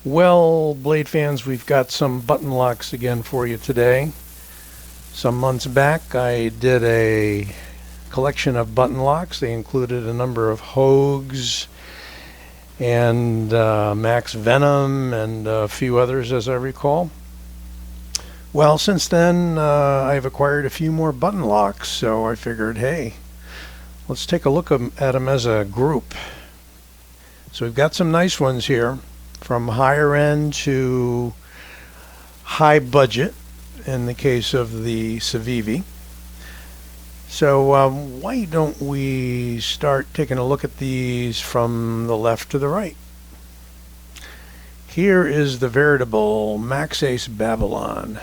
Well, Blade fans, we've got some button locks again for you today. Some months back, I did a collection of button locks. They included a number of Hogues and Max Venom and a few others, as I recall. Well, since then, I've acquired a few more button locks, so I figured, hey, let's take a look at them as a group. So we've got some nice ones here, from higher end to high budget in the case of the Civivi. So why don't we start taking a look at these from the left to the right. Here is the veritable MaxAce Babylon.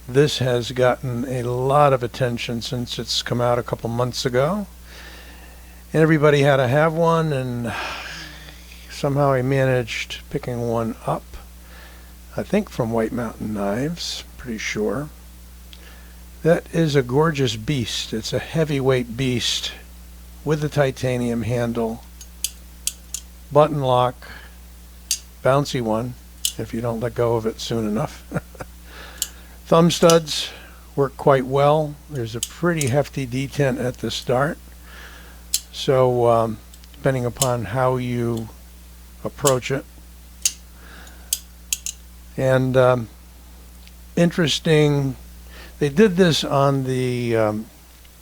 This has gotten a lot of attention since it's come out a couple months ago, and everybody had to have one, and somehow I managed picking one up, I think from White Mountain Knives, pretty sure. That is a gorgeous beast. It's a heavyweight beast with the titanium handle, button lock, bouncy one if you don't let go of it soon enough. Thumb studs work quite well. There's a pretty hefty detent at the start, so depending upon how you approach it. And interesting, they did this on the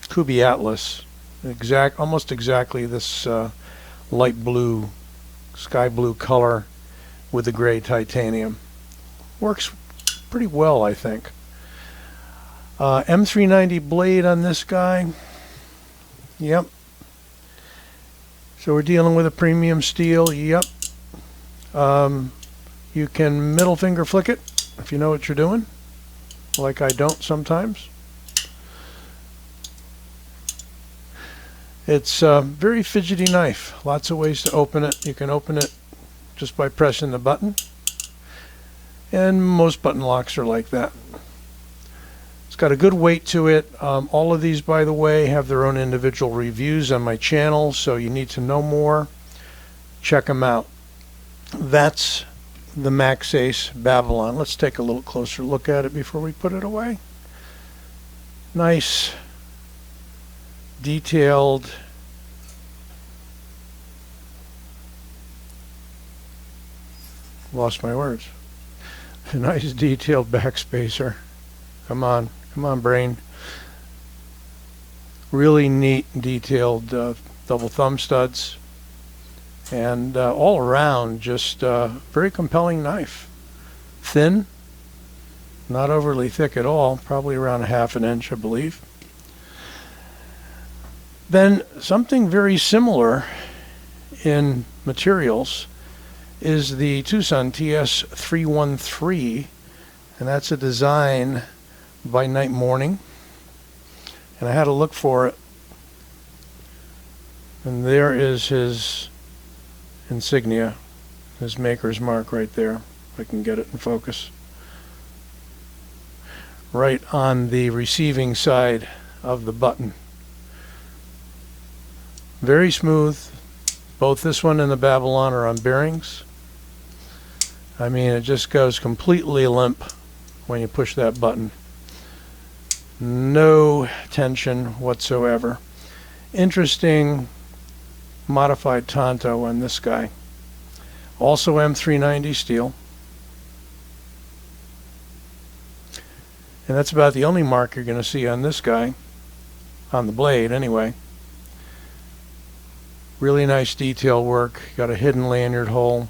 Kubi Atlas, almost exactly this light blue, sky blue color with the gray titanium. Works pretty well, I think. M390 blade on this guy. Yep. So we're dealing with a premium steel. Yep. You can middle finger flick it if you know what you're doing, like I don't sometimes. It's a very fidgety knife. Lots of ways to open it. You can open it just by pressing the button, and most button locks are like that. It's got a good weight to it. All of these, by the way, have their own individual reviews on my channel, so you need to know more, check them out. That's the MaxAce Babylon. Let's take a little closer look at it before we put it away. Nice, detailed, lost my words. A nice detailed backspacer. Come on brain. Really neat detailed double thumb studs, and all around just very compelling knife. Thin, not overly thick at all, probably around a ½ inch, I believe. Then something very similar in materials is the Tucson TS313, and that's a design by Night Morning, and I had to look for it, and there is his insignia, his maker's mark right there. If I can get it in focus, right on the receiving side of the button. Very smooth. Both this one and the Babylon are on bearings. I mean, it just goes completely limp when you push that button. No tension whatsoever. Interesting modified tanto on this guy. Also M390 steel. And that's about the only mark you're going to see on this guy, on the blade anyway. Really nice detail work. Got a hidden lanyard hole.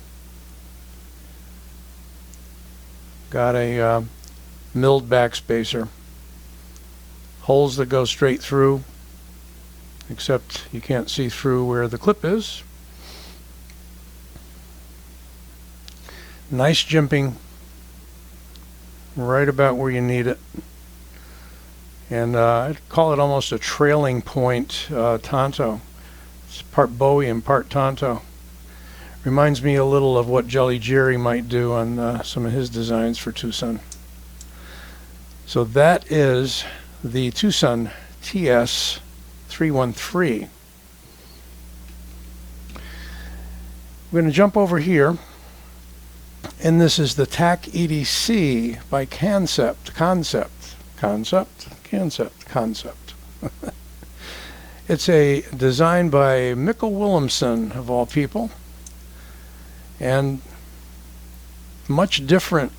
Got a milled backspacer. Holes that go straight through, except you can't see through where the clip is. Nice jimping right about where you need it. And I'd call it almost a trailing point tanto. It's part Bowie and part tanto. Reminds me a little of what Jelly Jerry might do on some of his designs for Tucson. So that is the Tucson TS313. We're going to jump over here And this is the Tac EDC by Concept. It's a design by Mikkel Williamson, of all people, and much different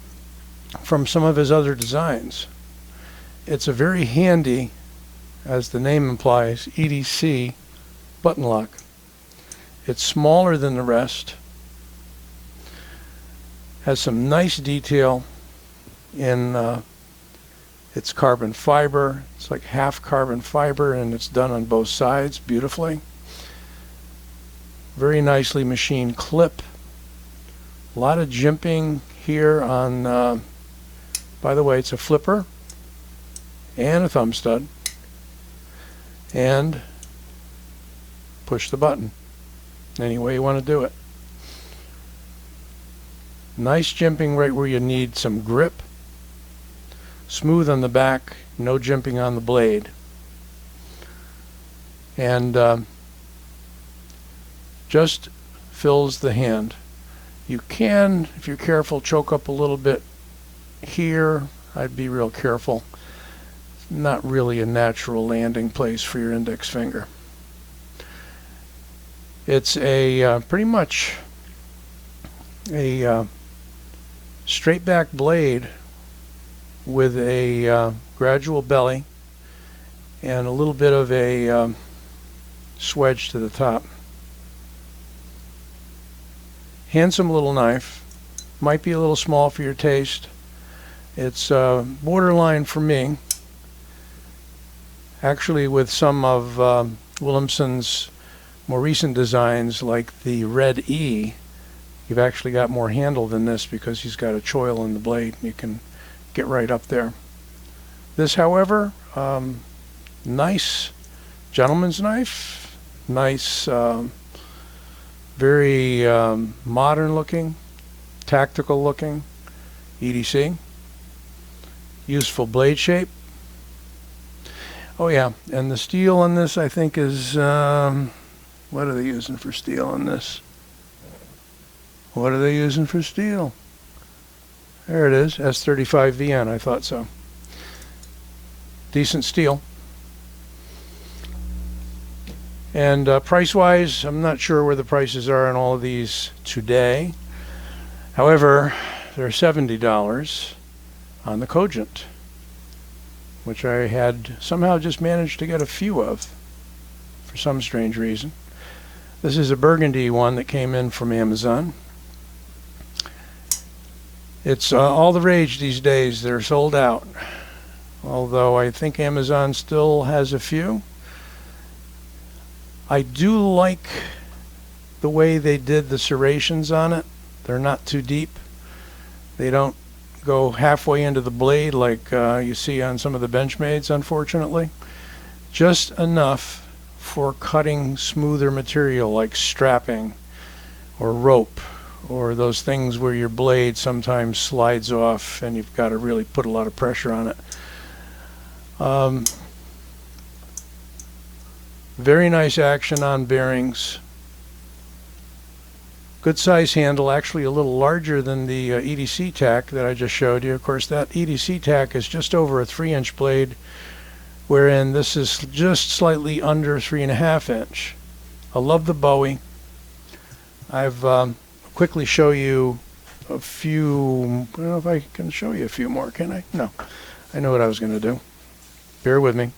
from some of his other designs. It's a very handy, as the name implies, EDC button lock. It's smaller than the rest, has some nice detail in its carbon fiber. It's like half carbon fiber, and it's done on both sides beautifully. Very nicely machined clip. A lot of jimping here on, by the way, it's a flipper and a thumb stud. And push the button any way you want to do it. Nice jimping right where you need some grip. Smooth on the back, no jimping on the blade. And just fills the hand. You can, if you're careful, choke up a little bit here. I'd be real careful. It's not really a natural landing place for your index finger. It's a pretty much a straight back blade with a gradual belly and a little bit of a swedge to the top. Handsome little knife. Might be a little small for your taste. It's borderline for me. Actually, with some of Williamson's more recent designs, like the Red E, you've actually got more handle than this because he's got a choil in the blade. You can get right up there. This, however, nice gentleman's knife. Nice, very modern looking, tactical looking EDC. Useful blade shape. Oh yeah, and the steel on this, I think, is what are they using for steel on this? What are they using for steel? There it is, S35VN. I thought so. Decent steel. And price-wise, I'm not sure where the prices are on all of these today. However, they're $70 on the Cogent, which I had somehow just managed to get a few of for some strange reason. This is a burgundy one that came in from Amazon. It's all the rage these days. They're sold out. Although I think Amazon still has a few. I do like the way they did the serrations on it. They're not too deep. They don't go halfway into the blade like you see on some of the Benchmades, unfortunately. Just enough for cutting smoother material like strapping or rope, or those things where your blade sometimes slides off and you've got to really put a lot of pressure on it. Very nice action on bearings. Good size handle, actually a little larger than the EDC tack that I just showed you. Of course, that EDC tack is just over a 3-inch blade, wherein this is just slightly under 3.5 inch. I love the Bowie. I've quickly show you a few. I don't know if I can show you a few more, can I? No. I know what I was going to do. Bear with me.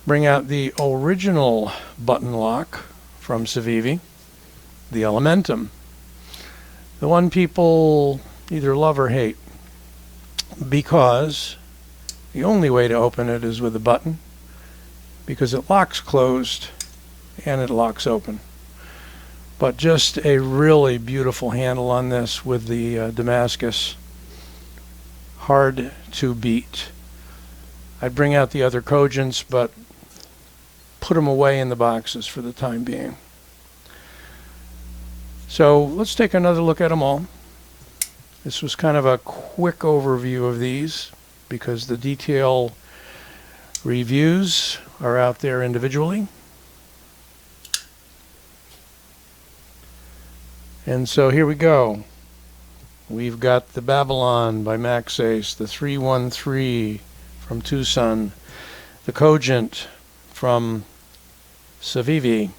Bring out the original button lock from Civivi, the Elementum. The one people either love or hate, because the only way to open it is with a button, because it locks closed and it locks open. But just a really beautiful handle on this with the Damascus. Hard to beat. I'd bring out the other Cogents, but put them away in the boxes for the time being. So let's take another look at them all. This was kind of a quick overview of these because the detail reviews are out there individually. And so here we go. We've got the Babylon by Maxace, the 313 from Tucson, the Cogent from Civivi,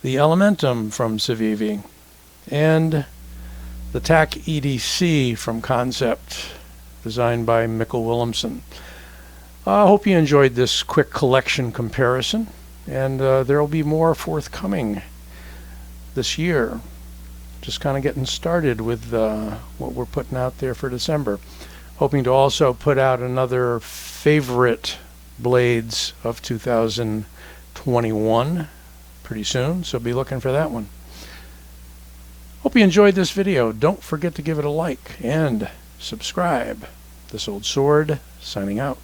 the Elementum from Civivi, and the Tac EDC from Concept, designed by Mikkel Williamson. I hope you enjoyed this quick collection comparison, and there will be more forthcoming this year. Just kind of getting started with what we're putting out there for December. Hoping to also put out another favorite blades of 2021 pretty soon, so be looking for that one. Hope you enjoyed this video. Don't forget to give it a like and subscribe. This Old Sword, signing out.